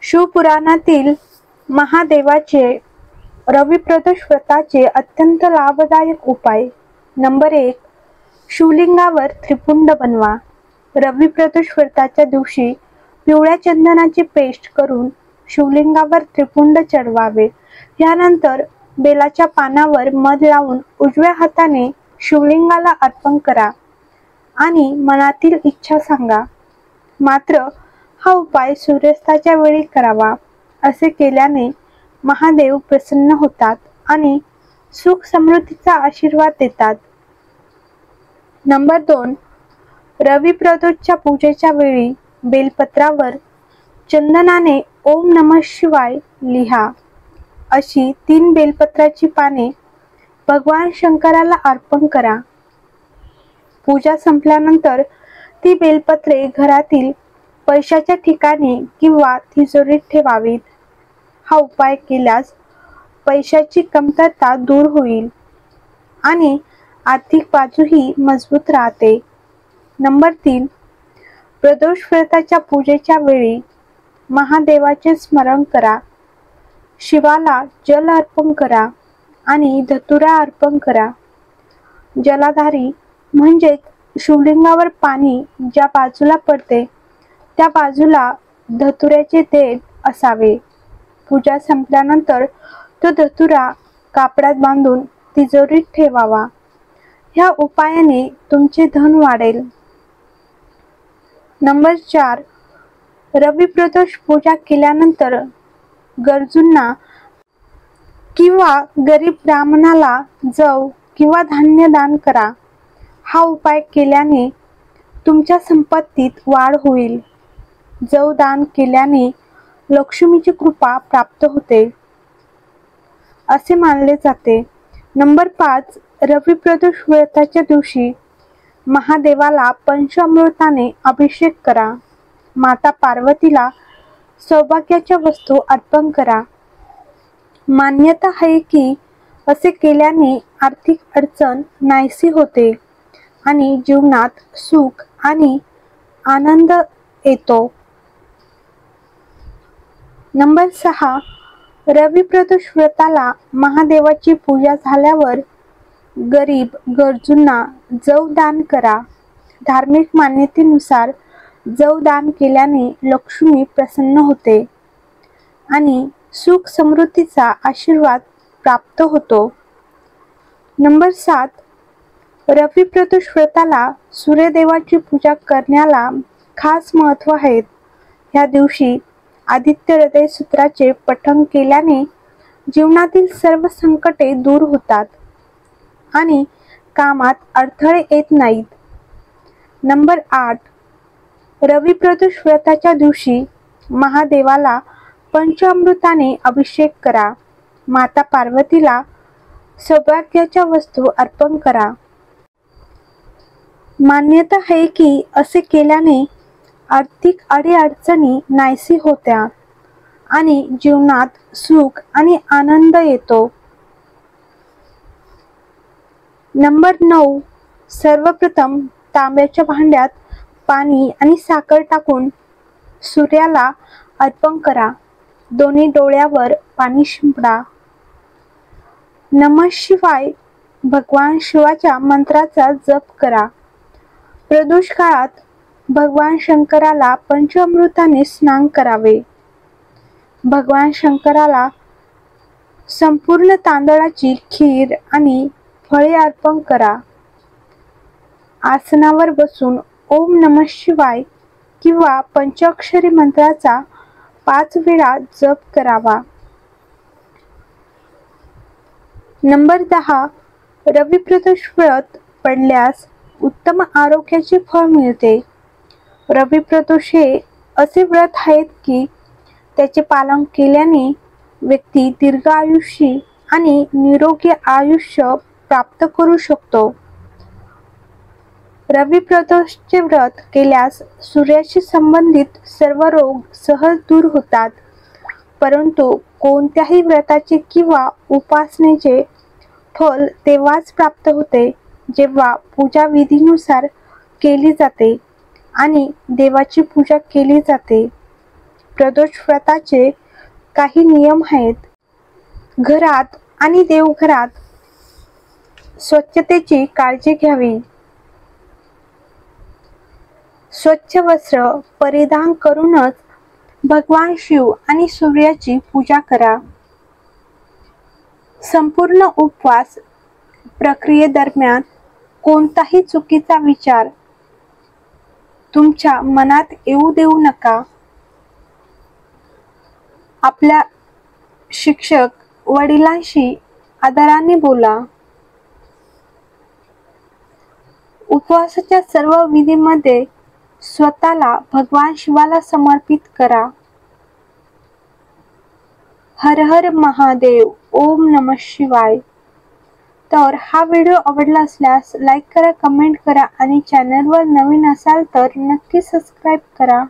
शिवपुराणातील महादेवाचे रविप्रदोष व्रताचे अत्यंत लाभदायक उपाय. नंबर 1. शिवलिंगावर त्रिपुंड बनवा. रविप्रदोष व्रताच्या दिवशी पिवळ्या चंदनाची पेस्ट करून शिवलिंगावर त्रिपुंड चढवावे. यानंतर बेलाच्या पानावर मध लावून उजव्या हाताने शिवलिंगाला अर्पण करा आणि मनातील इच्छा सांगा. मात्र हा उपाय सूर्यास्ताच्या वेळी करावा. असे केल्याने महादेव प्रसन्न होतात आणि सुख समृद्धीचा आशीर्वाद देतात. नंबर 2. रविप्रदोषच्या पूजेच्या वेळी बेलपत्रावर चंदनाने ओम नमः शिवाय लिहा. अशी 3 बेलपत्राची पाने भगवान शंकराला अर्पण करा. पूजा संपल्यानंतर ती बेलपत्रे घरातील पैशाच्या ठिकाणी किंवा तिजोरीत ठेवावीत. हा उपाय केल्यास पैशाची कमतरता दूर होईल आणि आर्थिक बाजूही मजबूत राहते. नंबर 3. प्रदोष व्रताच्या पूजेच्या वेळी महादेवाचे स्मरण करा. शिवाला जल अर्पण करा आणि धतुरा अर्पण करा. जलाधारी म्हणजे शिवलिंगावर पाणी ज्या बाजूला पडते त्या बाजूला धतुऱ्याचे देठ असावे. पूजा संपल्यानंतर तो धतुरा कापडात बांधून तिजोरीत ठेवावा. ह्या उपायाने तुमचे धन वाढेल. नंबर 4. रविप्रदोष पूजा केल्यानंतर गरजूंना किंवा गरीब ब्राह्मणाला जव किंवा धान्य दान करा. हा उपाय केल्याने तुमच्या संपत्तीत वाढ होईल. जव दान केल्याने लक्ष्मीची कृपा प्राप्त होते असे मानले जाते. नंबर 5. रविप्रदोष व्रताच्या दिवशी महादेवाला पंचामृताने अभिषेक करा. माता पार्वतीला सौभाग्याच्या वस्तू अर्पण करा. मान्यता आहे की असे केल्याने आर्थिक अडचण नाहीशी होते आणि जीवनात सुख आणि आनंद येतो. नंबर 6. रविप्रदोष व्रताला महादेवाची पूजा झाल्यावर गरीब गरजूंना जव दान करा. धार्मिक मान्यतेनुसार जव दान केल्याने लक्ष्मी प्रसन्न होते आणि सुख समृद्धीचा आशीर्वाद प्राप्त होतो. नंबर 7. रविप्रदोष व्रताला सूर्यदेवाची पूजा करण्याला खास महत्त्व आहे. या दिवशी आदित्य हृदय सूत्राचे पठण केल्याने जीवनातील सर्व संकटे दूर होतात आणि कामात अडथळे येत नाहीत. नंबर 8. रविप्रदोष व्रताच्या दिवशी महादेवाला पंचामृताने अभिषेक करा. माता पार्वतीला सौभाग्याच्या वस्तू अर्पण करा. मान्यता आहे की असे केल्याने आर्थिक अडीअडचणी नाहीशी होत्या आणि जीवनात सुख आणि आनंद येतो. नंबर 9. सर्वप्रथम तांब्याच्या भांड्यात पाणी आणि साखर टाकून सूर्याला अर्पण करा. दोन्ही डोळ्यावर पाणी शिंपडा. नमः शिवाय भगवान शिवाच्या मंत्राचा जप करा. प्रदोष काळात भगवान शंकराला पंचामृताने स्नान करावे. भगवान शंकराला संपूर्ण तांदळाची खीर आणि फळे अर्पण करा. आसनावर बसून ओम नमः शिवाय किंवा पंचाक्षरी मंत्राचा 5 वेळा जप करावा. नंबर 10. रविप्रदोष व्रत पडल्यास उत्तम आरोग्याचे फळ मिळते. रविप्रदोष हे असे व्रत आहेत की त्याचे पालन केल्याने व्यक्ती दीर्घ आयुष्य आणि निरोगी आयुष्य प्राप्त करू शकतो. रविप्रदोषचे व्रत केल्यास सूर्याशी संबंधित सर्व रोग सहज दूर होतात. परंतु कोणत्याही व्रताचे किंवा उपासनेचे फल तेव्हाच प्राप्त होते जेव्हा पूजा विधीनुसार केली जाते आणि देवाची पूजा केली जाते. प्रदोष व्रताचे काही नियम आहेत. घरात आणि देवघरात स्वच्छतेची काळजी घ्यावी. स्वच्छ वस्त्र परिधान करूनच भगवान शिव आणि सूर्याची पूजा करा. संपूर्ण उपवास प्रक्रियेदरम्यान कोणताही चुकीचा विचार तुमच्या मनात येऊ देऊ नका. आपल्या शिक्षक वडिलांशी आदराने बोला. उपवासाच्या सर्व विधीमध्ये स्वतःला भगवान शिवाला समर्पित करा. हर हर महादेव. ओम नमः शिवाय. तर हा व्हिडिओ आवडला असल्यास लाईक करा, कमेंट करा आणि चॅनलवर नवीन असाल तर नक्की सबस्क्राईब करा.